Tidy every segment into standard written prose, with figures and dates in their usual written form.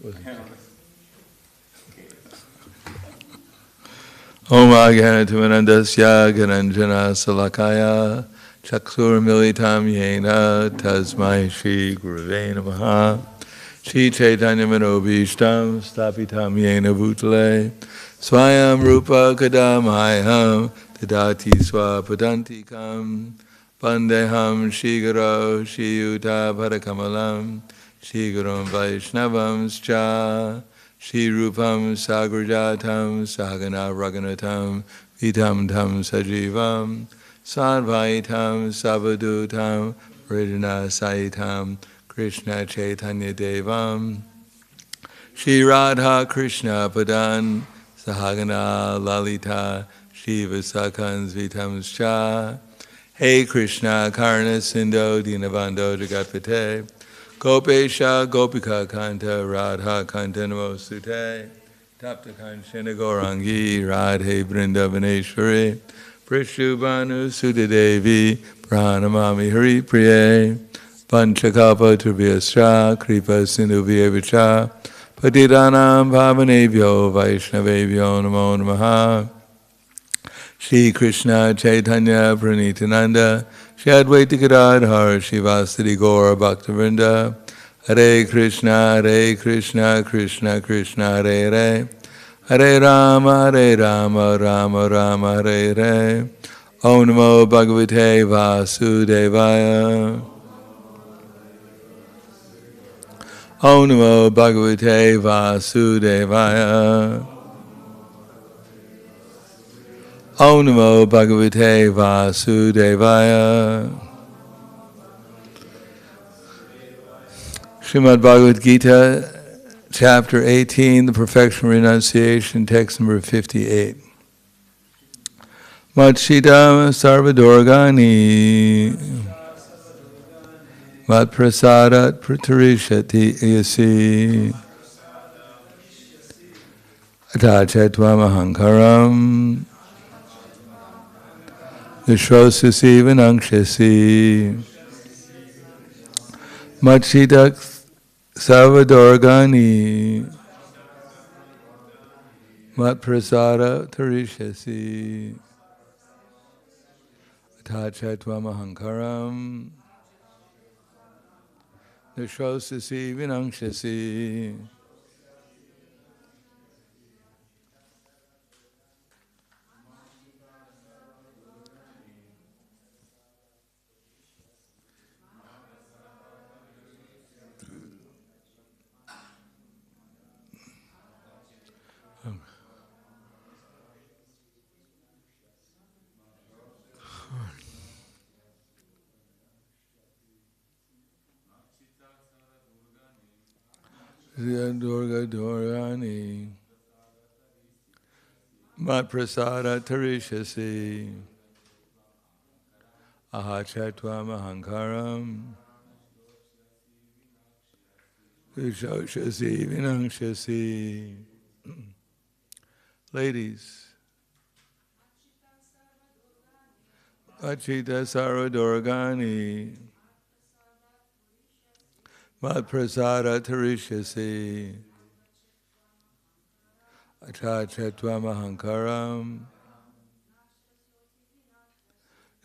Om Agyanatimanandasya Gananjana Salakaya Chaksur Militam Yena Tasmai Shri Gurave Namaha Shri Chaitanya Manobhishtam Stapitam Yena Bhutale Swayam Rupa Kadamayam Tadati Swapadantikam Vandeham Shri Guru Shri Yuta Padakamalam Shri Gurum Vaishnavam Scha Shri Rupam Sagrajatam Sahagana Raghunatam Vitam Tam Sajivam Sadvaitam Savadutam Vridana Saitam Krishna Chaitanya Devam Shri Radha Krishna Padan Sahagana Lalita Shiva Sakans Vitam Scha Hey Krishna Karna Sindho Dinabando Jagatpate Gopesha Gopika Kanta Radha Kanta Namosute Tapta Kanchana Gaurangi Radhe Vrindavaneshwari Prishubhanu Sudadevi Pranamami Hari Priye Panchakapa Turvyascha Kripa Sindhu Vyevacha Patidanam Bhavanebhyo Vaishnavebhyo Namo Namaha Shri Krishna Chaitanya Pranitananda Shri Advaita Gadadhar Shivasati Gaura Bhaktivinoda Hare Krishna Krishna Krishna Hare Hare Hare Rama Rama Rama Hare Hare Om Namo Bhagavate Vasudevaya Om Namo Bhagavate Vasudevaya Om Namo Bhagavate Vasudevaya. Srimad-Bhagavad-Gita, chapter 18, the Perfection of Renunciation, text number 58. Matchidam sarvadorgani matprasadat pratarishati yasi atachetvam Vishrosasi Vinangshasi Machidak Savadorgani Matprasada Tarishasi Atachetwamahankaram Vishrosasi Vinangshasi. Durga Durgani Matprasada Tarishasi Ahachetva Mahankaram Vishoshasi Vinangshasi. Ladies, Achita Saradurgani Matprasada Tarishasi Atachetva Mahankaram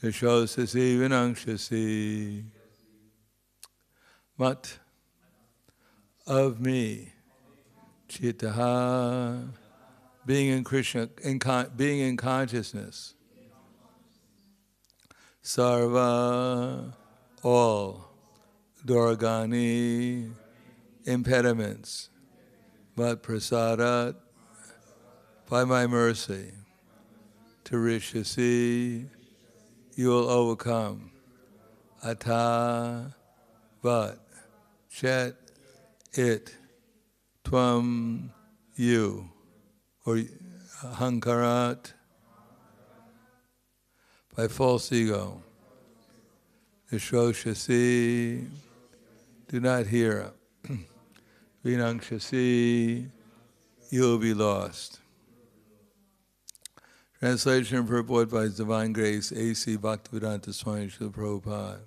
Vishosasi Vinangshasi. Mat of me, Chitaha, being in Krishna, being in consciousness. Sarva, all. Durgani, impediments. Mat prasadat, by my mercy. Tarishasi, you will overcome. Ata, but. Chet, it. Tvam, you. Or hankarat, by false ego. Vishroshasi, do not hear. Vinangshasi, you will be lost. Translation and purport by His Divine Grace, A.C. Bhakti-Vedanta Swami Srila Prabhupada.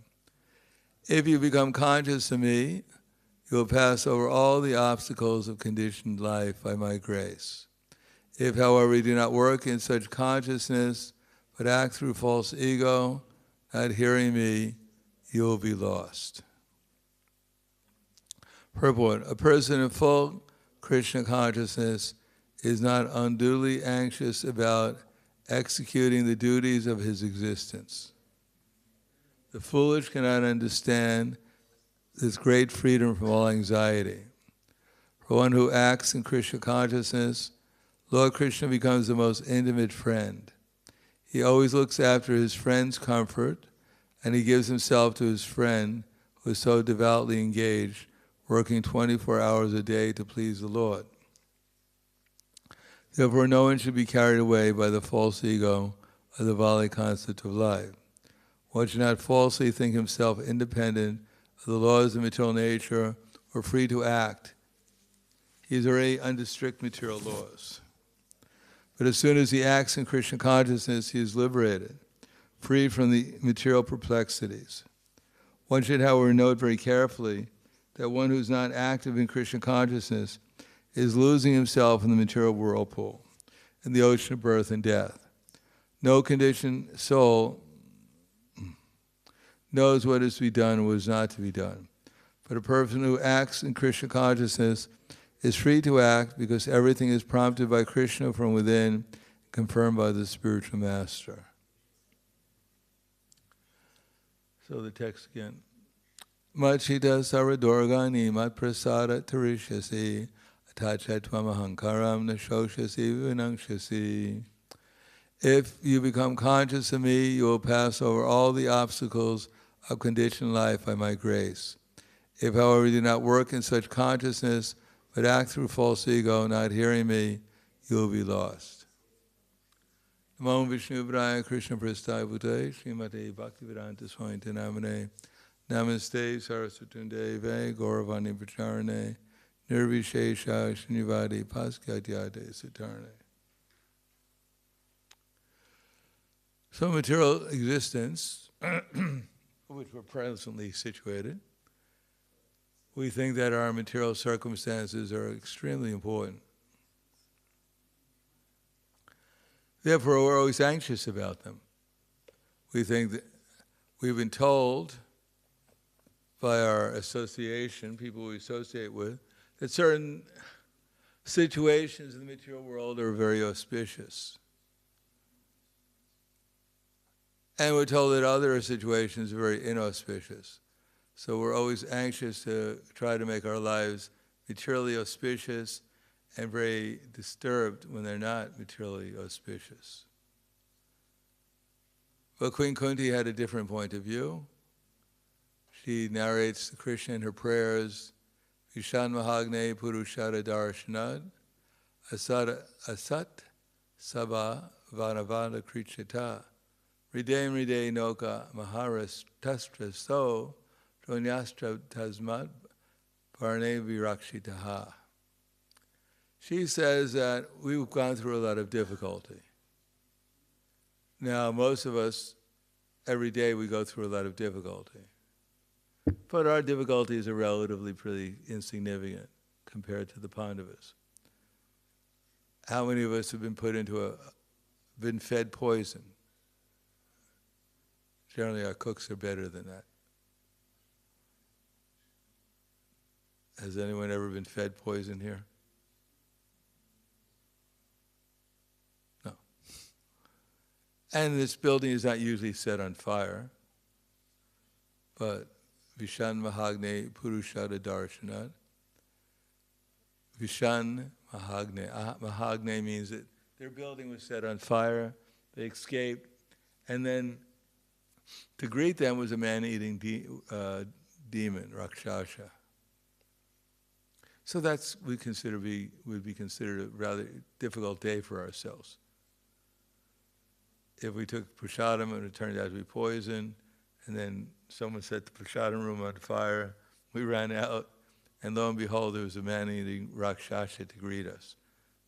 If you become conscious of me, you will pass over all the obstacles of conditioned life by my grace. If, however, you do not work in such consciousness, but act through false ego, not hearing me, you will be lost. Purport: a person in full Krishna consciousness is not unduly anxious about executing the duties of his existence. The foolish cannot understand this great freedom from all anxiety. For one who acts in Krishna consciousness, Lord Krishna becomes the most intimate friend. He always looks after his friend's comfort, and he gives himself to his friend who is so devoutly engaged, working 24 hours a day to please the Lord. Therefore, no one should be carried away by the false ego or the valley concept of life. One should not falsely think himself independent of the laws of material nature or free to act. He is already under strict material laws. But as soon as he acts in Krishna consciousness, he is liberated, free from the material perplexities. One should, however, note very carefully that one who is not active in Krishna consciousness is losing himself in the material whirlpool, in the ocean of birth and death. No conditioned soul knows what is to be done and what is not to be done. But a person who acts in Krishna consciousness is free to act because everything is prompted by Krishna from within, confirmed by the spiritual master. So the text again. Machita saradorgani mat prasada tarishasi atachatvam ahankaram nashoshasi vinangshasi. If you become conscious of me, you will pass over all the obstacles of conditioned life by my grace. If, however, you do not work in such consciousness, but act through false ego, not hearing me, you will be lost. Namo Vishnu Braya Krishna Prasthaya Bhutaya Srimate Bhakti-Vedanta Swami Namane Namaste Saraswatundeve Gauravani Pacharane Nirvishesha Srinivadi Paskatyade Satarne. So material existence, which we're presently situated, we think that our material circumstances are extremely important. Therefore, we're always anxious about them. We think that we've been told by our association, people we associate with, that certain situations in the material world are very auspicious. And we're told that other situations are very inauspicious. So we're always anxious to try to make our lives materially auspicious and very disturbed when they're not materially auspicious. But Queen Kunti had a different point of view. She narrates to Krishna in her prayers, Vishan Mahagne Purushara Darshanad, Asat Sabha Vanavana Krichata, Ridem Ride Noka Maharas Tastra So, Dronyastra Tasmat Parne Virakshitaha. She says that we've gone through a lot of difficulty. Now, most of us, every day we go through a lot of difficulty. But our difficulties are relatively pretty insignificant compared to the Pandavas. How many of us have been fed poison? Generally, our cooks are better than that. Has anyone ever been fed poison here? No. And this building is not usually set on fire, but Vishan Mahagne Purushada Darshanat. Vishan Mahagne. Mahagne means that their building was set on fire, they escaped, and then to greet them was a man-eating demon, Rakshasa. So that's would be considered a rather difficult day for ourselves. If we took prasadam and it turned out to be poison, and then someone set the prasadam room on fire, we ran out, and lo and behold, there was a man-eating Rakshasa to greet us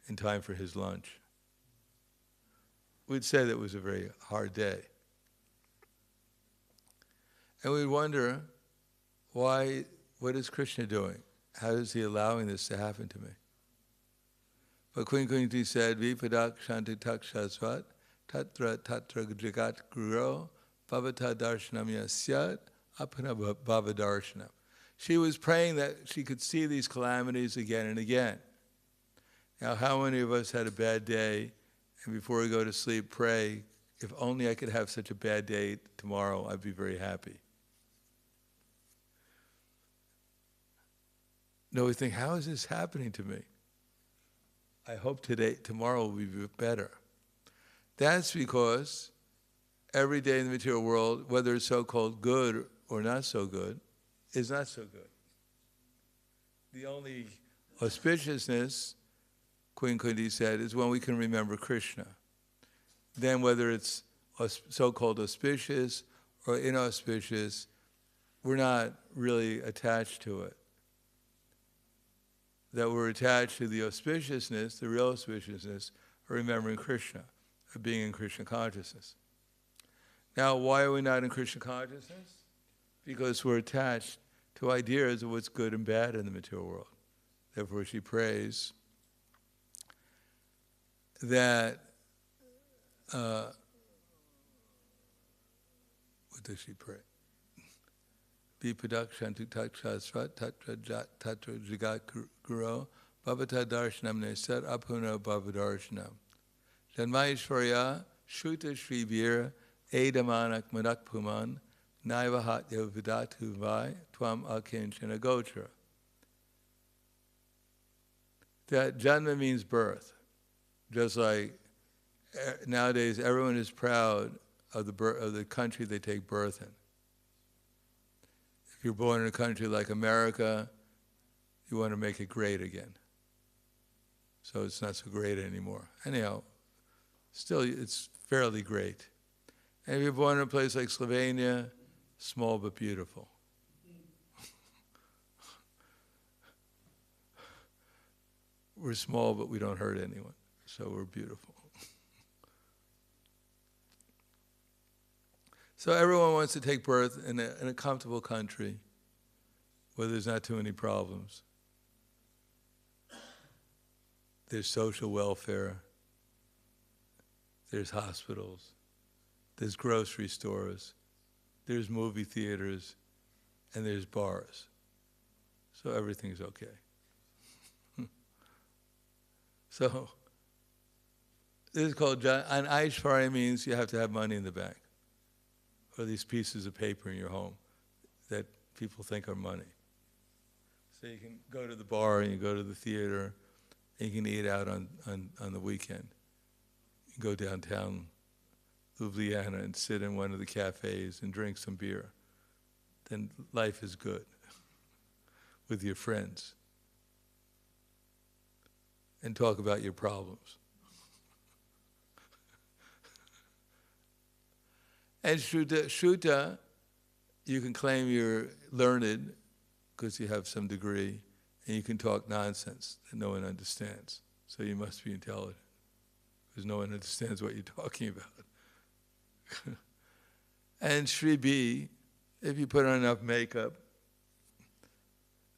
in time for his lunch. We'd say that it was a very hard day. And we'd wonder, what is Krishna doing? How is he allowing this to happen to me? But Queen Kunti said, Vipadak Shanti Takshasvat, Tatra Tatra Jagat Guru, Bhavata Darshanam Yasyat, Apana Bhava Darshanam. She was praying that she could see these calamities again and again. Now, how many of us had a bad day, and before we go to sleep, pray, if only I could have such a bad day tomorrow, I'd be very happy. No, we think, how is this happening to me? I hope tomorrow will be better. That's because every day in the material world, whether it's so-called good or not so good, is not so good. The only auspiciousness, Queen Kunti said, is when we can remember Krishna. Then whether it's so-called auspicious or inauspicious, we're not really attached to it. That we're attached to the auspiciousness, the real auspiciousness, of remembering Krishna, of being in Krishna consciousness. Now, why are we not in Krishna consciousness? Because we're attached to ideas of what's good and bad in the material world. Therefore, she prays that, what does she pray? Vipadak Shanti Takshasvat Tatra Jagat Guru Bhavata Darshanam Nesat Apuna Bhava Darshanam Janmaishvarya Shruta Shri Veera Edamanak Manak Puman Naivahat Yovidatu Vai Tvam Akinchana Gotra. That Janma means birth. Just like nowadays everyone is proud of the country they take birth in. If you're born in a country like America, you want to make it great again. So it's not so great anymore. Anyhow, still it's fairly great. And if you're born in a place like Slovenia, small but beautiful. We're small, but we don't hurt anyone. So we're beautiful. So everyone wants to take birth in a comfortable country where there's not too many problems. There's social welfare. There's hospitals. There's grocery stores. There's movie theaters. And there's bars. So everything's okay. So this is called, and Aishvarya means you have to have money in the bank. Or these pieces of paper in your home that people think are money. So you can go to the bar and you go to the theater and you can eat out on the weekend. You can go downtown Ljubljana and sit in one of the cafes and drink some beer. Then life is good with your friends. And talk about your problems. And Shruta, you can claim you're learned because you have some degree, and you can talk nonsense that no one understands. So you must be intelligent, because no one understands what you're talking about. And Shri B, if you put on enough makeup,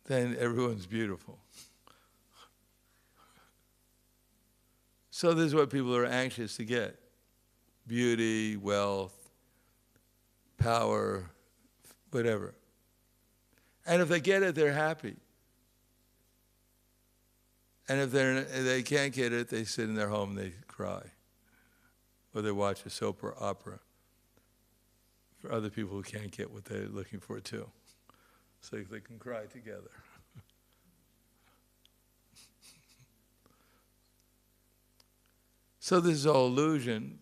then everyone's beautiful. So this is what people are anxious to get. Beauty, wealth, power, whatever. And if they get it, they're happy. And if they can't get it, they sit in their home and they cry. Or they watch a soap or opera for other people who can't get what they're looking for too. So they can cry together. So this is all illusion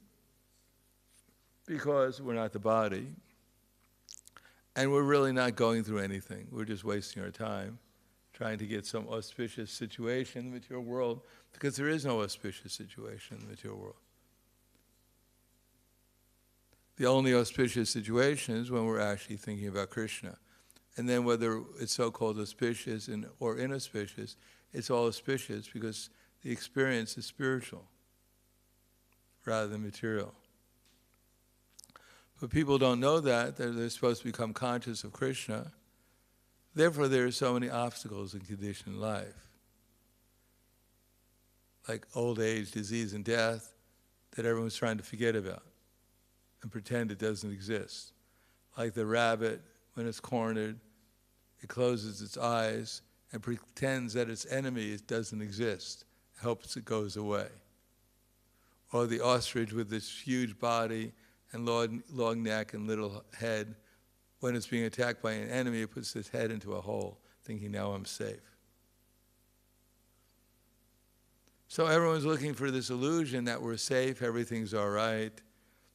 because we're not the body. And we're really not going through anything. We're just wasting our time trying to get some auspicious situation in the material world because there is no auspicious situation in the material world. The only auspicious situation is when we're actually thinking about Krishna. And then whether it's so-called auspicious or inauspicious, it's all auspicious because the experience is spiritual rather than material. But people don't know that. They're supposed to become conscious of Krishna. Therefore, there are so many obstacles in conditioned life, like old age, disease, and death, that everyone's trying to forget about and pretend it doesn't exist. Like the rabbit, when it's cornered, it closes its eyes and pretends that its enemy doesn't exist, hopes it goes away. Or the ostrich with this huge body and long neck and little head, when it's being attacked by an enemy, it puts its head into a hole, thinking, now I'm safe. So everyone's looking for this illusion that we're safe, everything's all right.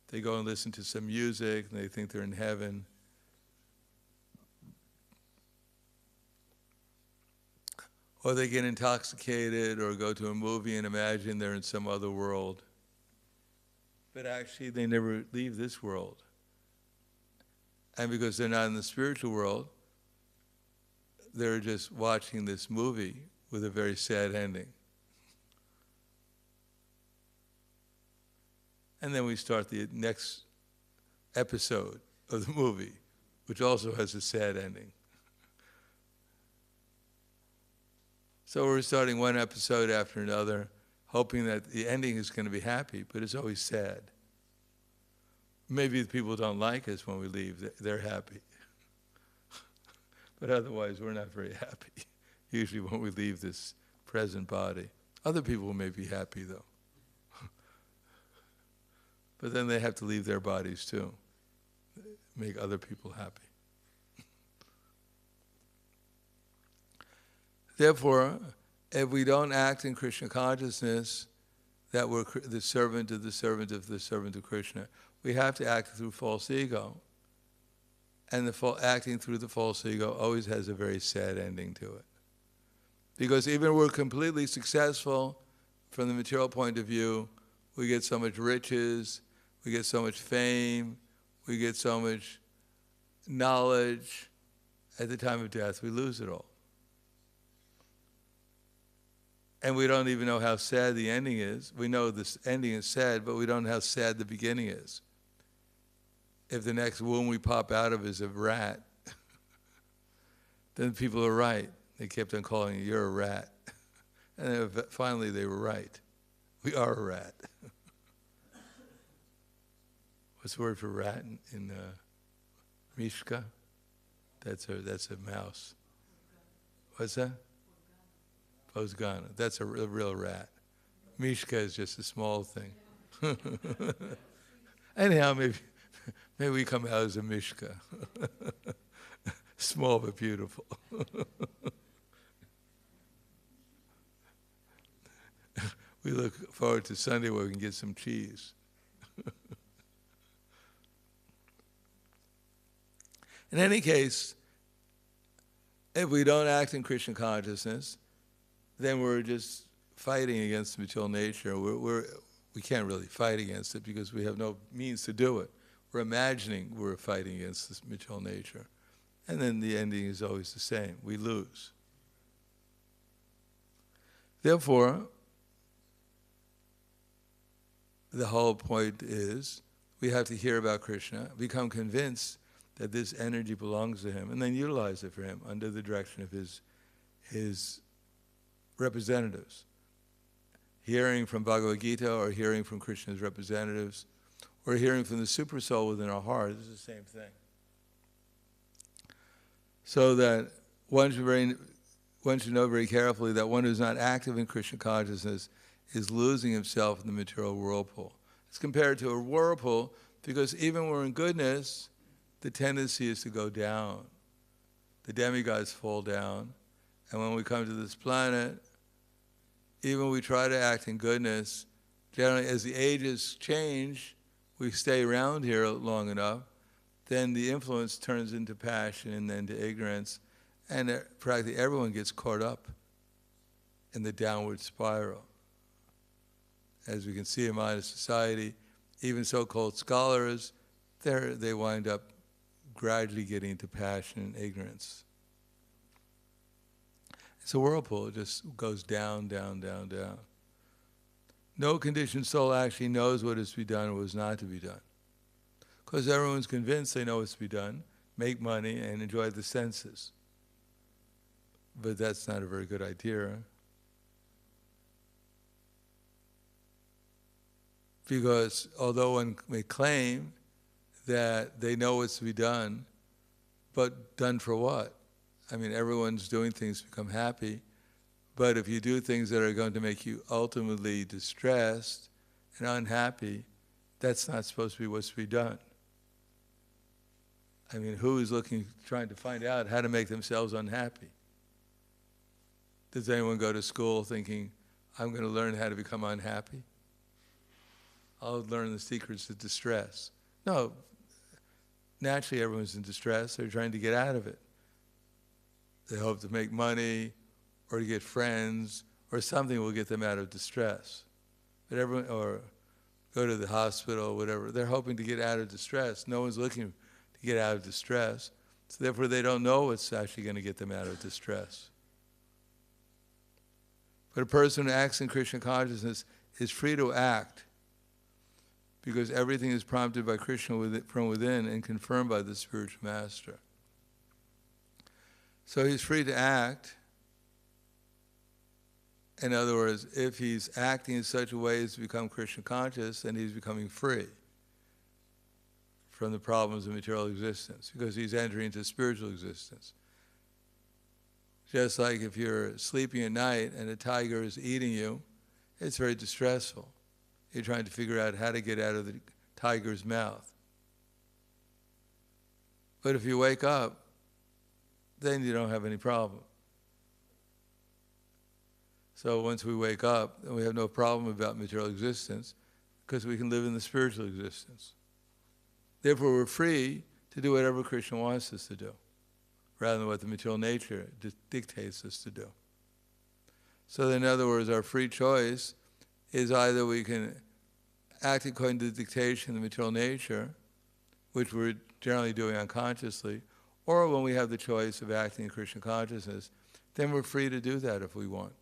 They go and listen to some music, and they think they're in heaven. Or they get intoxicated or go to a movie and imagine they're in some other world. But actually, they never leave this world. And because they're not in the spiritual world, they're just watching this movie with a very sad ending. And then we start the next episode of the movie, which also has a sad ending. So we're starting one episode after another, hoping that the ending is going to be happy, but it's always sad. Maybe the people don't like us when we leave, they're happy. But otherwise, we're not very happy, usually when we leave this present body. Other people may be happy, though. But then they have to leave their bodies, too, make other people happy. Therefore, if we don't act in Krishna consciousness, that we're the servant of the servant of the servant of Krishna, we have to act through false ego. And acting through the false ego always has a very sad ending to it. Because even we're completely successful from the material point of view, we get so much riches, we get so much fame, we get so much knowledge. At the time of death, we lose it all. And we don't even know how sad the ending is. We know this ending is sad, but we don't know how sad the beginning is. If the next womb we pop out of is a rat, then people are right. They kept on calling you, you're a rat. And then finally they were right. We are a rat. What's the word for rat in Mishka? That's a mouse. What's that? Posgana. That's a real rat. Mishka is just a small thing. Anyhow, maybe we come out as a Mishka. Small but beautiful. We look forward to Sunday where we can get some cheese. In any case, if we don't act in Krishna consciousness, then we're just fighting against the material nature. We can't really fight against it because we have no means to do it. We're imagining we're fighting against this material nature. And then the ending is always the same. We lose. Therefore, the whole point is we have to hear about Krishna, become convinced that this energy belongs to him, and then utilize it for him under the direction of his representatives. Hearing from Bhagavad Gita or hearing from Krishna's representatives or hearing from the super soul within our heart is the same thing. So that one should know very carefully that one who's not active in Krishna consciousness is losing himself in the material whirlpool. It's compared to a whirlpool because even when we're in goodness, the tendency is to go down. The demigods fall down. And when we come to this planet, even when we try to act in goodness, generally as the ages change, we stay around here long enough, then the influence turns into passion and then to ignorance, and practically everyone gets caught up in the downward spiral. As we can see in modern society, even so-called scholars, they wind up gradually getting into passion and ignorance. It's a whirlpool. It just goes down, down, down, down. No conditioned soul actually knows what is to be done or what is not to be done. Because everyone's convinced they know what's to be done, make money, and enjoy the senses. But that's not a very good idea. Because although one may claim that they know what's to be done, but done for what? I mean, everyone's doing things to become happy, but if you do things that are going to make you ultimately distressed and unhappy, that's not supposed to be what's to be done. I mean, who is trying to find out how to make themselves unhappy? Does anyone go to school thinking, I'm going to learn how to become unhappy? I'll learn the secrets of distress. No, naturally everyone's in distress. They're trying to get out of it. They hope to make money or to get friends or something will get them out of distress. But everyone, or go to the hospital, whatever. They're hoping to get out of distress. No one's looking to get out of distress. So therefore they don't know what's actually going to get them out of distress. But a person who acts in Krishna consciousness is free to act because everything is prompted by Krishna from within and confirmed by the spiritual master. So he's free to act. In other words, if he's acting in such a way as to become Krishna conscious, then he's becoming free from the problems of material existence because he's entering into spiritual existence. Just like if you're sleeping at night and a tiger is eating you, it's very distressful. You're trying to figure out how to get out of the tiger's mouth. But if you wake up, then you don't have any problem. So once we wake up, then we have no problem about material existence because we can live in the spiritual existence. Therefore, we're free to do whatever Krishna wants us to do, rather than what the material nature dictates us to do. So in other words, our free choice is either we can act according to the dictation of the material nature, which we're generally doing unconsciously, or when we have the choice of acting in Krishna consciousness, then we're free to do that if we want.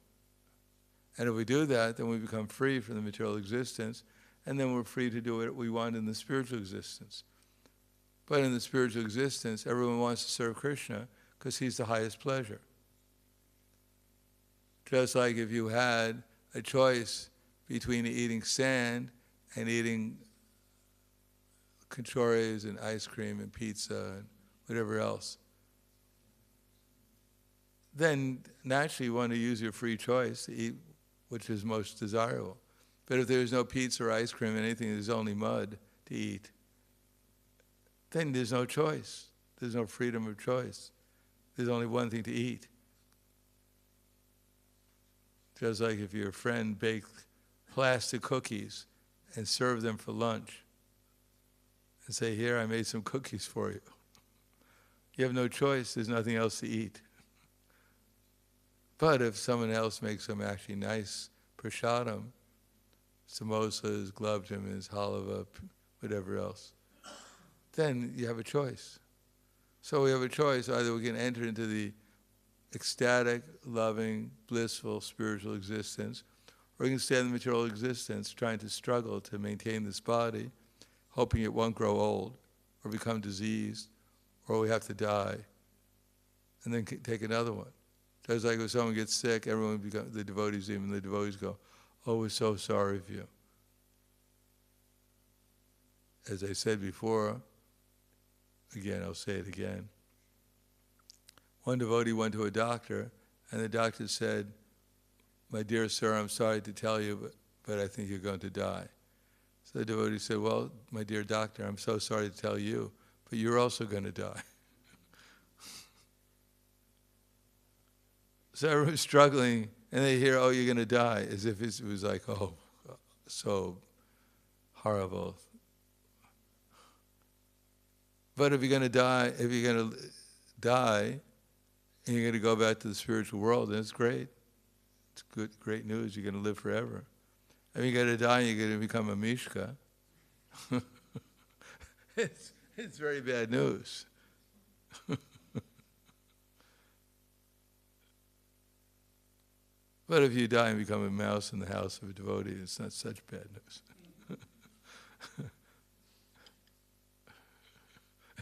And if we do that, then we become free from the material existence, and then we're free to do what we want in the spiritual existence. But in the spiritual existence, everyone wants to serve Krishna because he's the highest pleasure. Just like if you had a choice between eating sand and eating kachores and ice cream and pizza and whatever else, then naturally you want to use your free choice to eat which is most desirable. But if there's no pizza or ice cream or anything, there's only mud to eat, then there's no choice. There's no freedom of choice. There's only one thing to eat. Just like if your friend baked plastic cookies and served them for lunch and say, here, I made some cookies for you. You have no choice. There's nothing else to eat. But if someone else makes some actually nice prasadam, samosas, gulab-jamuns, halava, whatever else, then you have a choice. So we have a choice. Either we can enter into the ecstatic, loving, blissful, spiritual existence, or we can stay in the material existence trying to struggle to maintain this body, hoping it won't grow old or become diseased, or we have to die, and then take another one. Just like when someone gets sick, the devotees go, oh, we're so sorry for you. As I said before, again, I'll say it again. One devotee went to a doctor, and the doctor said, my dear sir, I'm sorry to tell you, but I think you're going to die. So the devotee said, well, my dear doctor, I'm so sorry to tell you, but you're also going to die. So everyone's struggling, and they hear, oh, you're going to die, as if it was like, oh, so horrible. But if you're going to die, and you're going to go back to the spiritual world, then it's great. It's good, great news. You're going to live forever. If you're going to die, and you're going to become a Mishka. It's very bad news. But if you die and become a mouse in the house of a devotee, it's not such bad news.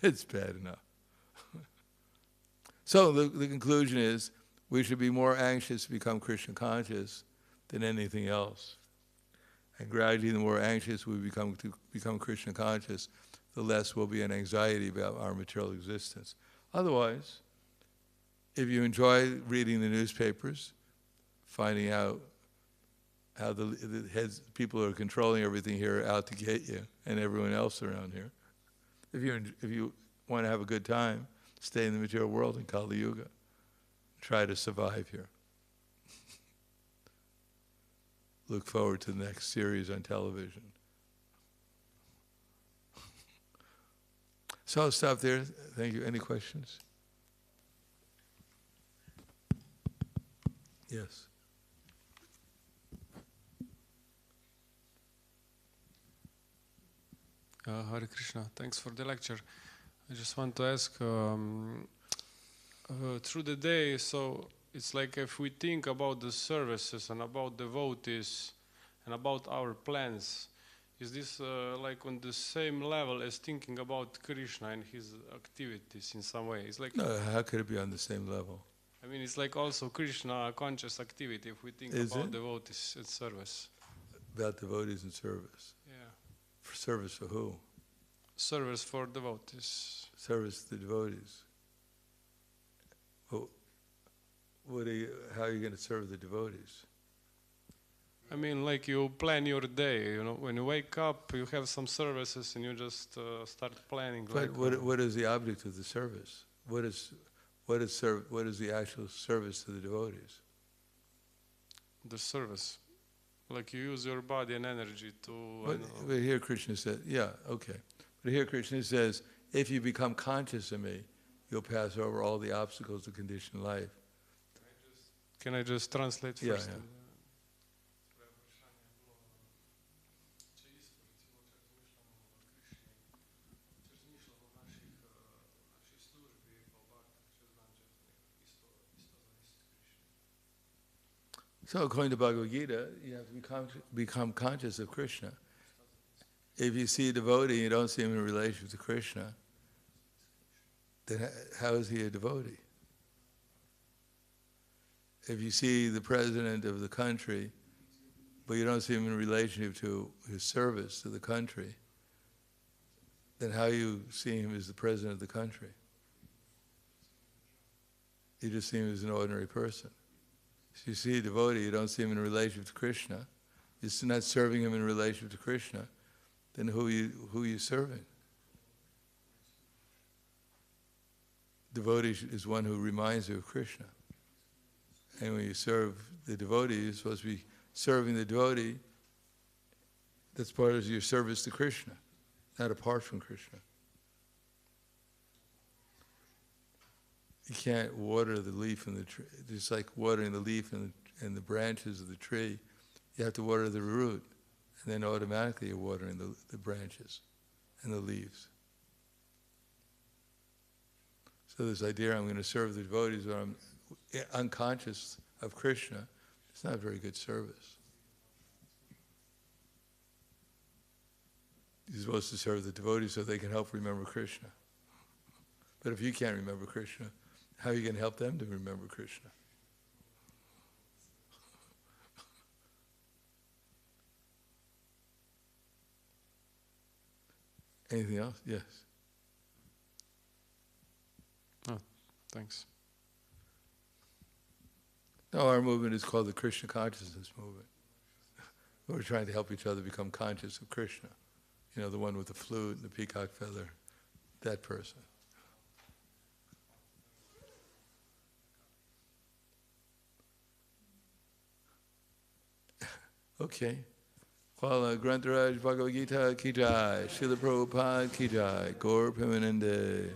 It's bad enough. So the conclusion is, we should be more anxious to become Krishna conscious than anything else. And gradually, the more anxious we become to become Krishna conscious, the less will be an anxiety about our material existence. Otherwise, if you enjoy reading the newspapers, finding out how the heads, people who are controlling everything here are out to get you and everyone else around here, if you want to have a good time, stay in the material world in Kali Yuga. Try to survive here. Look forward to the next series on television. So I'll stop there. Thank you. Any questions? Yes. Hare Krishna, thanks for the lecture. I just want to ask, through the day, so it's like if we think about the services and about devotees and about our plans, is this like on the same level as thinking about Krishna and his activities in some way? It's like, no, how could it be on the same level? I mean, it's like also Krishna conscious activity if we think about devotees and service. About devotees and service? Yeah. For service for who? Service for devotees. Service to devotees. Well, how are you going to serve the devotees? I mean, like you plan your day, you know, when you wake up, you have some services and you just start planning. But like, what is the object of the service? What is the actual service to the devotees? The service. Like you use your body and energy to... But here Krishna said, yeah, okay. But here Krishna says, if you become conscious of me, you'll pass over all the obstacles of conditioned life. Can I just translate first? Yeah. So according to Bhagavad Gita, you have to become conscious of Krishna. If you see a devotee and you don't see him in relation to Krishna, then how is he a devotee? If you see the president of the country, but you don't see him in relationship to his service to the country, then how you see him as the president of the country? You just see him as an ordinary person. If you see a devotee, you don't see him in relation to Krishna, you're not serving him in relation to Krishna, then who are you serving? Devotee is one who reminds you of Krishna. And when you serve the devotee, you're supposed to be serving the devotee. That's part of your service to Krishna, not apart from Krishna. You can't water the leaf in the tree. Just like watering the leaf and the branches of the tree, you have to water the root, and then automatically you're watering the branches and the leaves. So this idea, I'm going to serve the devotees when I'm unconscious of Krishna, it's not a very good service. You're supposed to serve the devotees so they can help remember Krishna. But if you can't remember Krishna, how are you going to help them to remember Krishna? Anything else? Yes. Oh, thanks. No, our movement is called the Krishna Consciousness Movement. We're trying to help each other become conscious of Krishna. You know, the one with the flute and the peacock feather, that person. Okay. Kvala Grantaraj Bhagavad Gita Ki Jai, Srila Prabhupada Ki Jai, Gaur Premanande.